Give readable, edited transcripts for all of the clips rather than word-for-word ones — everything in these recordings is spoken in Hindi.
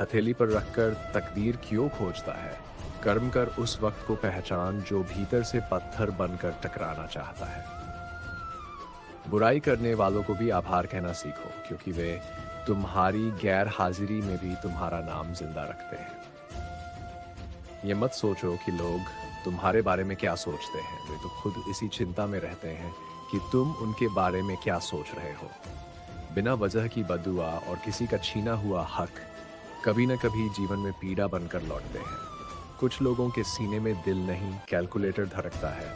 हथेली पर रखकर तकदीर क्यों खोजता है? कर्म कर उस वक्त को पहचान जो भीतर से पत्थर बनकर टकराना चाहता है। बुराई करने वालों को भी आभार कहना सीखो, क्योंकि वे तुम्हारी गैर हाजिरी में भी तुम्हारा नाम जिंदा रखते हैं। ये मत सोचो कि लोग तुम्हारे बारे में क्या सोचते हैं, वे तो खुद इसी चिंता में रहते हैं कि तुम उनके बारे में क्या सोच रहे हो। बिना वजह की बद्दुआ और किसी का छीना हुआ हक कभी न कभी जीवन में पीड़ा बनकर लौटते हैं। कुछ लोगों के सीने में दिल नहीं, कैलकुलेटर धड़कता है।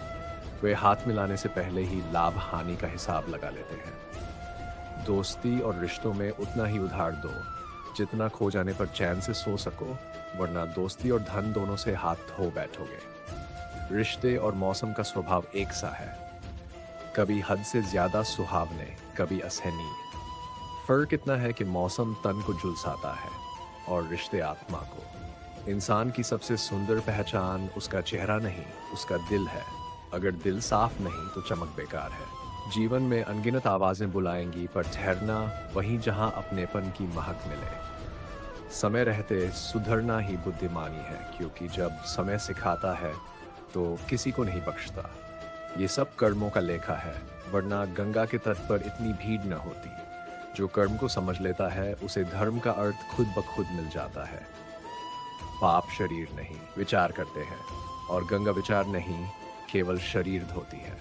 वे हाथ मिलाने से पहले ही लाभ हानि का हिसाब लगा लेते हैं। दोस्ती और रिश्तों में उतना ही उधार दो जितना खो जाने पर चैन से सो सको, वरना दोस्ती और धन दोनों से हाथ धो बैठोगे। रिश्ते और मौसम का स्वभाव एक सा है, कभी हद से ज्यादा सुहावने, कभी असहनीय। फर्क इतना है कि मौसम तन को झुलसाता है और रिश्ते आत्मा को। इंसान की सबसे सुंदर पहचान उसका चेहरा नहीं, उसका दिल है। अगर दिल साफ नहीं तो चमक बेकार है। जीवन में अनगिनत आवाजें बुलाएंगी, पर ठहरना वहीं जहां अपनेपन की महक मिले। समय रहते सुधरना ही बुद्धिमानी है, क्योंकि जब समय सिखाता है तो किसी को नहीं बख्शता। ये सब कर्मों का लेखा है, वरना गंगा के तट पर इतनी भीड़ न होती। जो कर्म को समझ लेता है उसे धर्म का अर्थ खुद ब खुद मिल जाता है। पाप शरीर नहीं, विचार करते हैं, और गंगा विचार नहीं, केवल शरीर धोती है।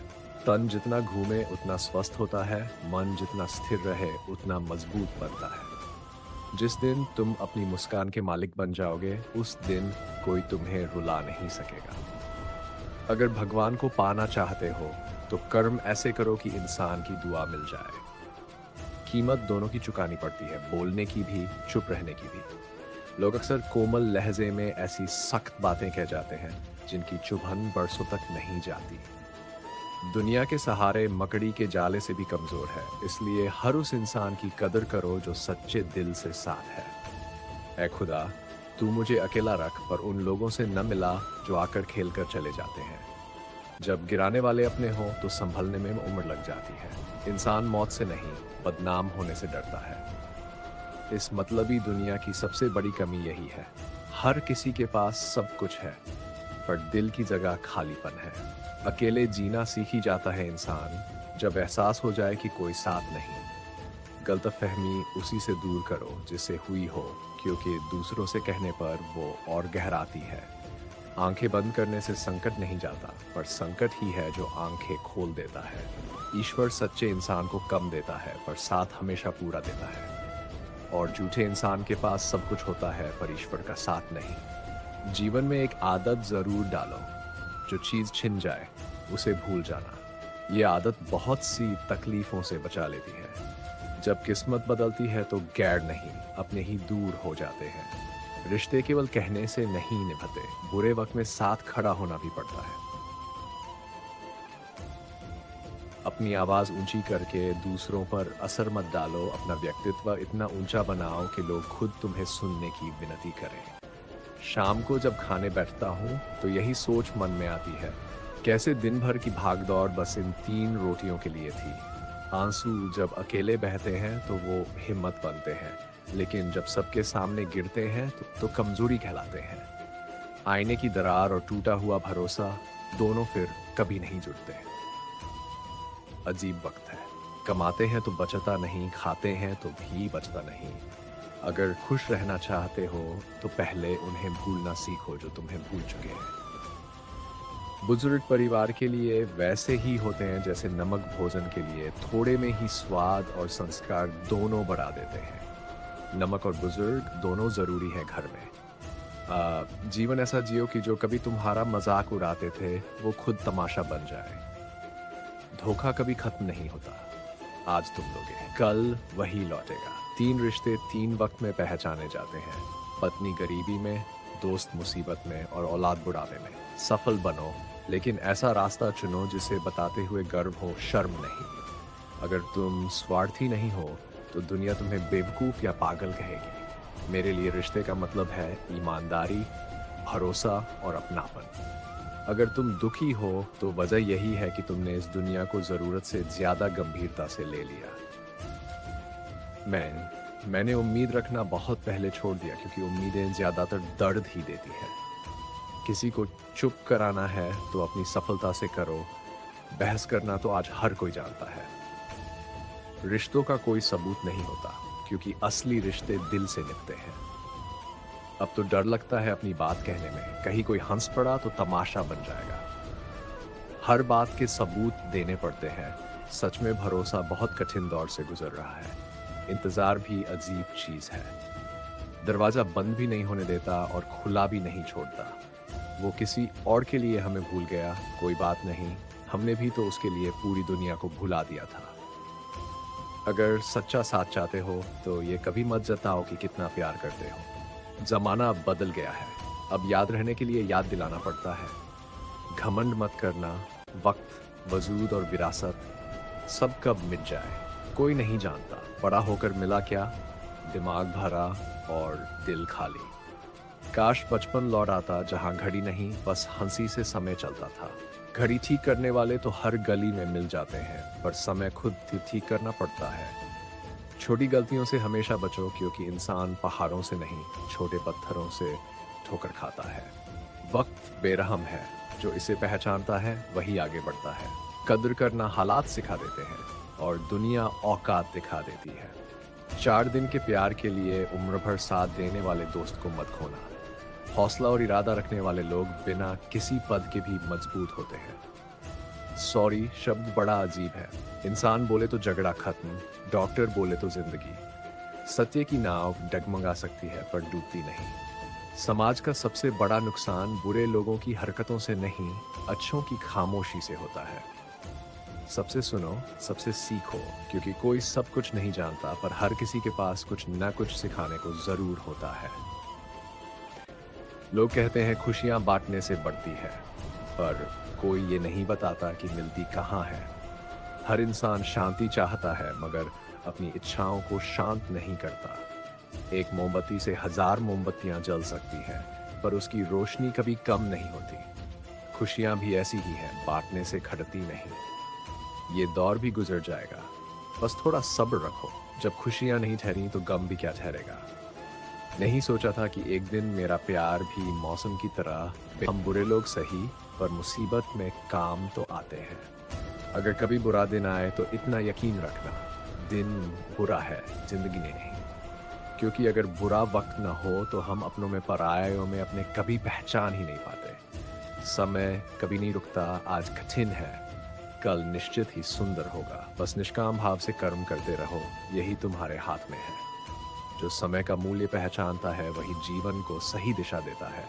तन जितना घूमे उतना स्वस्थ होता है, मन जितना स्थिर रहे उतना मजबूत बनता है। जिस दिन तुम अपनी मुस्कान के मालिक बन जाओगे, उस दिन कोई तुम्हें रुला नहीं सकेगा। अगर भगवान को पाना चाहते हो तो कर्म ऐसे करो कि इंसान की दुआ मिल जाए। कीमत दोनों की चुकानी पड़ती है, बोलने की भी, चुप रहने की भी। लोग अक्सर कोमल लहजे में ऐसी सख्त बातें कह जाते हैं जिनकी चुभन बरसों तक नहीं जाती। दुनिया के सहारे मकड़ी के जाले से भी कमजोर है, इसलिए हर उस इंसान की कदर करो जो सच्चे दिल से साथ है। ऐ खुदा, तू मुझे अकेला रख, पर उन लोगों से न मिला जो आकर खेल कर चले जाते हैं। जब गिराने वाले अपने हों तो संभलने में उम्र लग जाती है। इंसान मौत से नहीं, बदनाम होने से डरता है। इस मतलबी दुनिया की सबसे बड़ी कमी यही है। हर किसी के पास सब कुछ है, पर दिल की जगह खालीपन है। अकेले जीना सीख ही जाता है इंसान जब एहसास हो जाए कि कोई साथ नहीं। गलतफहमी उसी से दूर करो जिससे हुई हो, क्योंकि दूसरों से कहने पर वो और गहराती है। आंखें बंद करने से संकट नहीं जाता, पर संकट ही है जो आंखें खोल देता है। ईश्वर सच्चे इंसान को कम देता है, पर साथ हमेशा पूरा देता है। और झूठे इंसान के पास सब कुछ होता है, पर ईश्वर का साथ नहीं। जीवन में एक आदत जरूर डालो, जो चीज छिन जाए उसे भूल जाना। ये आदत बहुत सी तकलीफों से बचा लेती है। जब किस्मत बदलती है तो गैर नहीं, अपने ही दूर हो जाते हैं। रिश्ते केवल कहने से नहीं निभते, बुरे वक्त में साथ खड़ा होना भी पड़ता है। अपनी आवाज ऊंची करके दूसरों पर असर मत डालो। अपना व्यक्तित्व इतना ऊंचा बनाओ कि लोग खुद तुम्हें सुनने की विनती करें। शाम को जब खाने बैठता हूँ तो यही सोच मन में आती है, कैसे दिन भर की भागदौड़ बस इन 3 रोटियों के लिए थी। आंसू जब अकेले बहते हैं तो वो हिम्मत बनते हैं, लेकिन जब सबके सामने गिरते हैं तो कमजोरी कहलाते हैं। आईने की दरार और टूटा हुआ भरोसा दोनों फिर कभी नहीं जुड़ते। अजीब वक्त है, कमाते हैं तो बचता नहीं, खाते हैं तो भी बचता नहीं। अगर खुश रहना चाहते हो तो पहले उन्हें भूलना सीखो जो तुम्हें भूल चुके हैं। बुजुर्ग परिवार के लिए वैसे ही होते हैं जैसे नमक भोजन के लिए, थोड़े में ही स्वाद और संस्कार दोनों बढ़ा देते हैं। नमक और बुजुर्ग दोनों जरूरी हैं घर में। जीवन ऐसा जियो कि जो कभी तुम्हारा मजाक उड़ाते थे वो खुद तमाशा बन जाए। धोखा कभी खत्म नहीं होता। आज तुम लोगे, कल वही लौटेगा। 3 रिश्ते 3 वक्त में पहचाने जाते हैं, पत्नी गरीबी में, दोस्त मुसीबत में और औलाद बुढ़ापे में। सफल बनो, लेकिन ऐसा रास्ता चुनो जिसे बताते हुए गर्व हो, शर्म नहीं। अगर तुम स्वार्थी नहीं हो तो दुनिया तुम्हें बेवकूफ या पागल कहेगी। मेरे लिए रिश्ते का मतलब है ईमानदारी, भरोसा और अपनापन। अगर तुम दुखी हो तो वजह यही है कि तुमने इस दुनिया को जरूरत से ज्यादा गंभीरता से ले लिया। मैं मैंने उम्मीद रखना बहुत पहले छोड़ दिया क्योंकि उम्मीदें ज्यादातर दर्द ही देती है। किसी को चुप कराना है तो अपनी सफलता से करो, बहस करना तो आज हर कोई जानता है। रिश्तों का कोई सबूत नहीं होता क्योंकि असली रिश्ते दिल से निभते हैं। अब तो डर लगता है अपनी बात कहने में, कहीं कोई हंस पड़ा तो तमाशा बन जाएगा। हर बात के सबूत देने पड़ते हैं। सच में भरोसा बहुत कठिन दौर से गुजर रहा है। इंतजार भी अजीब चीज है। दरवाजा बंद भी नहीं होने देता और खुला भी नहीं छोड़ता। वो किसी और के लिए हमें भूल गया, कोई बात नहीं, हमने भी तो उसके लिए पूरी दुनिया को भुला दिया था। अगर सच्चा साथ चाहते हो तो ये कभी मत जताओ कि कितना प्यार करते हो। जमाना अब बदल गया है, अब याद रहने के लिए याद दिलाना पड़ता है। घमंड मत करना, वक्त, वजूद और विरासत सब कब मिट जाए कोई नहीं जानता। बड़ा होकर मिला क्या, दिमाग भरा और दिल खाली। काश बचपन लौट आता जहां घड़ी नहीं, बस हंसी से समय चलता था। घड़ी ठीक करने वाले तो हर गली में मिल जाते हैं, पर समय खुद ठीक करना पड़ता है। छोटी गलतियों से हमेशा बचो क्योंकि इंसान पहाड़ों से नहीं, छोटे पत्थरों से ठोकर खाता है। वक्त बेरहम है, जो इसे पहचानता है वही आगे बढ़ता है। कद्र करना हालात सिखा देते हैं और दुनिया औकात दिखा देती है। 4 दिन के प्यार के लिए उम्र भर साथ देने वाले दोस्त को मत खोना। हौसला और इरादा रखने वाले लोग बिना किसी पद के भी मजबूत होते हैं। सॉरी शब्द बड़ा अजीब है। इंसान बोले तो झगड़ा खत्म, डॉक्टर बोले तो जिंदगी। सत्य की नाव डगमगा सकती है पर डूबती नहीं। समाज का सबसे बड़ा नुकसान बुरे लोगों की हरकतों से नहीं, अच्छों की खामोशी से होता है। सबसे सुनो, सबसे सीखो, क्योंकि कोई सब कुछ नहीं जानता, पर हर किसी के पास कुछ न कुछ सिखाने को जरूर होता है। लोग कहते हैं खुशियां बांटने से बढ़ती है, पर कोई ये नहीं बताता कि मिलती कहाँ है। हर इंसान शांति चाहता है मगर अपनी इच्छाओं को शांत नहीं करता। एक मोमबत्ती से 1000 मोमबत्तियां जल सकती हैं, पर उसकी रोशनी कभी कम नहीं होती। खुशियां भी ऐसी ही हैं, बांटने से घटती नहीं। ये दौर भी गुजर जाएगा, बस थोड़ा सब्र रखो। जब खुशियां नहीं ठहरी तो गम भी क्या ठहरेगा। नहीं सोचा था कि एक दिन मेरा प्यार भी मौसम की तरह। हम बुरे लोग सही, पर मुसीबत में काम तो आते हैं। अगर कभी बुरा दिन आए तो इतना यकीन रखना, दिन बुरा है, जिंदगी नहीं। क्योंकि अगर बुरा वक्त ना हो तो हम अपनों में, परायों में अपने कभी पहचान ही नहीं पाते। समय कभी नहीं रुकता, आज कठिन है, कल निश्चित ही सुंदर होगा। बस निष्काम भाव से कर्म करते रहो, यही तुम्हारे हाथ में है। जो समय का मूल्य पहचानता है वही जीवन को सही दिशा देता है।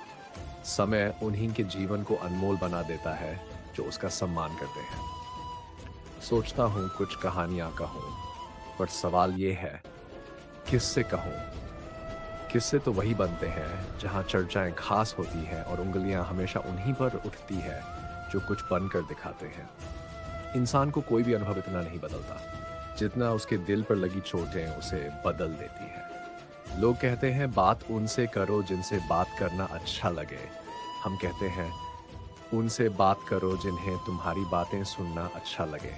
समय उन्हीं के जीवन को अनमोल बना देता है जो उसका सम्मान करते हैं। सोचता हूँ कुछ कहानियां कहूँ, पर सवाल ये है किससे कहूँ। किससे तो वही बनते हैं जहाँ चर्चाएं खास होती हैं और उंगलियां हमेशा उन्हीं पर उठती है जो कुछ बनकर दिखाते हैं। इंसान को कोई भी अनुभव इतना नहीं बदलता जितना उसके दिल पर लगी चोटें उसे बदल देती है। लोग कहते हैं बात उनसे करो जिनसे बात करना अच्छा लगे। हम कहते हैं उनसे बात करो जिन्हें तुम्हारी बातें सुनना अच्छा लगे।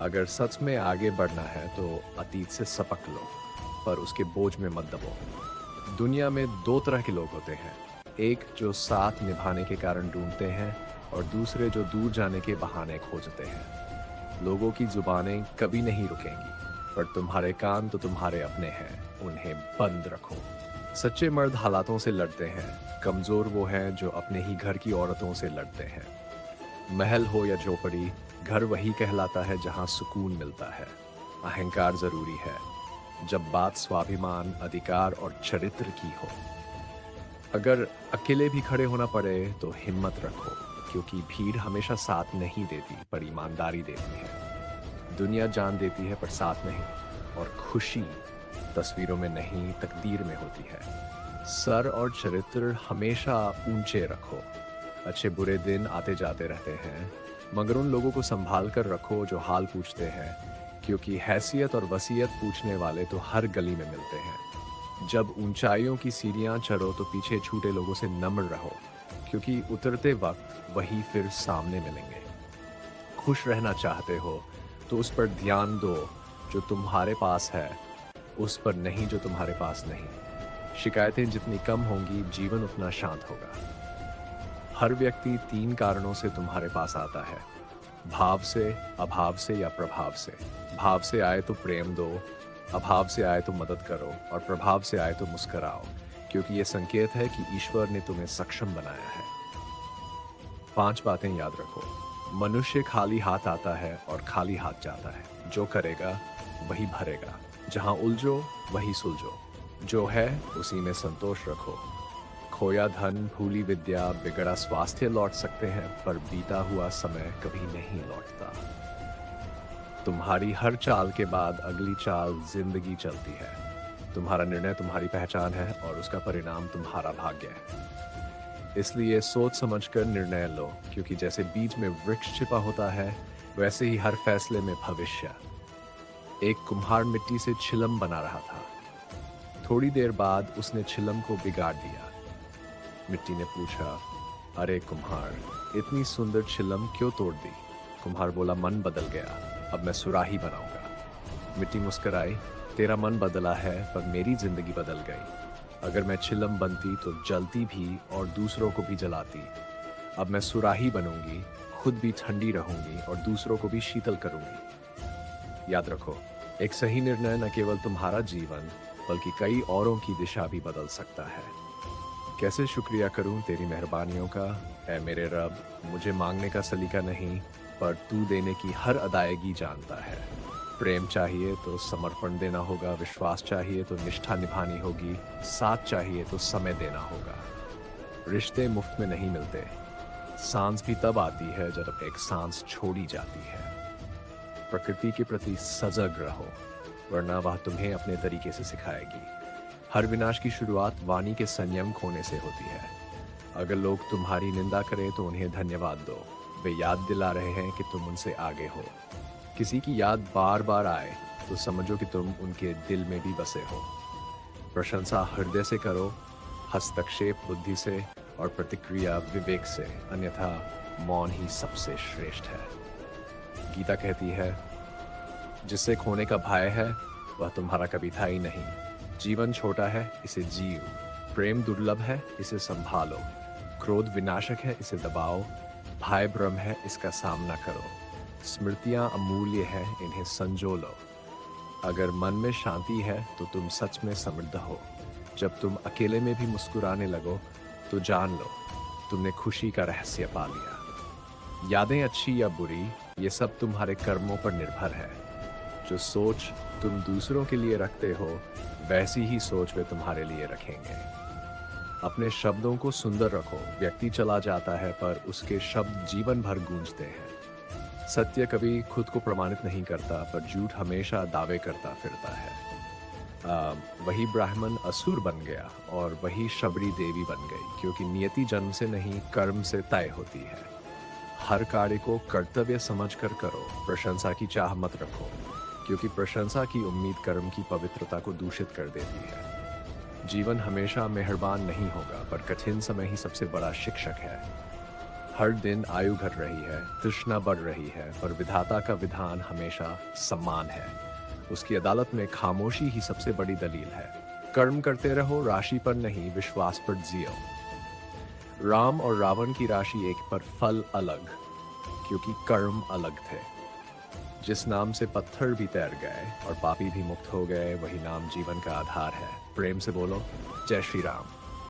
अगर सच में आगे बढ़ना है तो अतीत से सबक लो, पर उसके बोझ में मत दबो। दुनिया में 2 तरह के लोग होते हैं, एक जो साथ निभाने के कारण ढूंढते हैं और दूसरे जो दूर जाने के बहाने खोजते हैं। लोगों की जुबानें कभी नहीं रुकेंगी, पर तुम्हारे कान तो तुम्हारे अपने हैं, उन्हें बंद रखो। सच्चे मर्द हालातों से लड़ते हैं, कमजोर वो हैं जो अपने ही घर की औरतों से लड़ते हैं। महल हो या झोपड़ी, घर वही कहलाता है जहां सुकून मिलता है। अहंकार जरूरी है जब बात स्वाभिमान, अधिकार और चरित्र की हो। अगर अकेले भी खड़े होना पड़े तो हिम्मत रखो, क्योंकि भीड़ हमेशा साथ नहीं देती पर ईमानदारी देती है। दुनिया जान देती है पर साथ नहीं, और खुशी तस्वीरों में नहीं तकदीर में होती है। सर और चरित्र हमेशा ऊंचे रखो। अच्छे बुरे दिन आते जाते रहते हैं, मगर उन लोगों को संभाल कर रखो जो हाल पूछते हैं, क्योंकि हैसियत और वसीयत पूछने वाले तो हर गली में मिलते हैं। जब ऊंचाइयों की सीढ़ियां चढ़ो तो पीछे छूटे लोगों से नम्र रहो, क्योंकि उतरते वक्त वही फिर सामने मिलेंगे। खुश रहना चाहते हो तो उस पर ध्यान दो जो तुम्हारे पास है, उस पर नहीं जो तुम्हारे पास नहीं। शिकायतें जितनी कम होंगी, जीवन उतना शांत होगा। हर व्यक्ति 3 कारणों से तुम्हारे पास आता है: भाव से, अभाव से या प्रभाव से। भाव से आए तो प्रेम दो, अभाव से आए तो मदद करो, और प्रभाव से आए तो मुस्कुराओ, क्योंकि ये संकेत है कि ईश्वर ने तुम्हें सक्षम बनाया है। 5 बातें याद रखो। मनुष्य खाली हाथ आता है और खाली हाथ जाता है। जो करेगा वही भरेगा। जहां उलझो वही सुलझो। जो है उसी में संतोष रखो। खोया धन, भूली विद्या, बिगड़ा स्वास्थ्य लौट सकते हैं, पर बीता हुआ समय कभी नहीं लौटता। तुम्हारी हर चाल के बाद अगली चाल जिंदगी चलती है। तुम्हारा निर्णय तुम्हारी पहचान है और उसका परिणाम तुम्हारा भाग्य है। इसलिए सोच समझकर निर्णय लो, क्योंकि जैसे बीज में वृक्ष छिपा होता है, वैसे ही हर फैसले में भविष्य। एक कुम्हार मिट्टी से छिलम बना रहा था। थोड़ी देर बाद उसने छिलम को बिगाड़ दिया। मिट्टी ने पूछा, अरे कुम्हार, इतनी सुंदर छिलम क्यों तोड़ दी? कुम्हार बोला, मन बदल गया, अब मैं सुराही बनाऊंगा। मिट्टी मुस्कुराई, तेरा मन बदला है, पर मेरी जिंदगी बदल गई। अगर मैं छिलम बनती तो जलती भी और दूसरों को भी जलाती। अब मैं सुराही बनूंगी, खुद भी ठंडी रहूंगी और दूसरों को भी शीतल करूंगी। याद रखो, एक सही निर्णय न केवल तुम्हारा जीवन बल्कि कई औरों की दिशा भी बदल सकता है। कैसे शुक्रिया करूं तेरी मेहरबानियों का, ऐ मेरे रब। मुझे मांगने का सलीका नहीं, पर तू देने की हर अदायगी जानता है। प्रेम चाहिए तो समर्पण देना होगा, विश्वास चाहिए तो निष्ठा निभानी होगी, साथ चाहिए तो समय देना होगा। रिश्ते मुफ्त में नहीं मिलते। सांस भी तब आती है जब एक सांस छोड़ी जाती है। प्रकृति के प्रति सजग रहो, वरना वह तुम्हें अपने तरीके से सिखाएगी। हर विनाश की शुरुआत वाणी के संयम खोने से होती है। अगर लोग तुम्हारी निंदा करें तो उन्हें धन्यवाद दो। वे याद दिला रहे हैं कि तुम उनसे आगे हो। किसी की याद बार बार आए तो समझो कि तुम उनके दिल में भी बसे हो। प्रशंसा हृदय से करो, हस्तक्षेप बुद्धि से और प्रतिक्रिया विवेक से, अन्यथा मौन ही सबसे श्रेष्ठ है। गीता कहती है, जिससे खोने का भय है वह तुम्हारा कभी था ही नहीं। जीवन छोटा है, इसे जियो। प्रेम दुर्लभ है, इसे संभालो। क्रोध विनाशक है, इसे दबाओ। भय भ्रम है, इसका सामना करो। स्मृतियां अमूल्य है, इन्हें संजो लो। अगर मन में शांति है तो तुम सच में समृद्ध हो। जब तुम अकेले में भी मुस्कुराने लगो तो जान लो तुमने खुशी का रहस्य पा लिया। यादें अच्छी या बुरी, ये सब तुम्हारे कर्मों पर निर्भर है। जो सोच तुम दूसरों के लिए रखते हो, वैसी ही सोच वे तुम्हारे लिए रखेंगे। अपने शब्दों को सुंदर रखो। व्यक्ति चला जाता है, पर उसके शब्द जीवन भर गूंजते हैं। सत्य कभी खुद को प्रमाणित नहीं करता, पर झूठ हमेशा दावे करता फिरता है। वही ब्राह्मण असुर बन गया और वही शबरी देवी बन गई, क्योंकि नियति जन्म से नहीं, कर्म से तय होती है। हर कार्य को कर्तव्य समझकर करो। प्रशंसा की चाह मत रखो, क्योंकि प्रशंसा की उम्मीद कर्म की पवित्रता को दूषित कर देती है। जीवन हमेशा मेहरबान नहीं होगा, पर कठिन समय ही सबसे बड़ा शिक्षक है। हर दिन आयु घट रही है, तृष्णा बढ़ रही है, पर विधाता का विधान हमेशा सम्मान है। उसकी अदालत में खामोशी ही सबसे बड़ी दलील है। कर्म करते रहो, राशि पर नहीं, विश्वास पर जियो। राम और रावण की राशि एक, पर फल अलग, क्योंकि कर्म अलग थे। जिस नाम से पत्थर भी तैर गए और पापी भी मुक्त हो गए, वही नाम जीवन का आधार है। प्रेम से बोलो, जय श्री राम।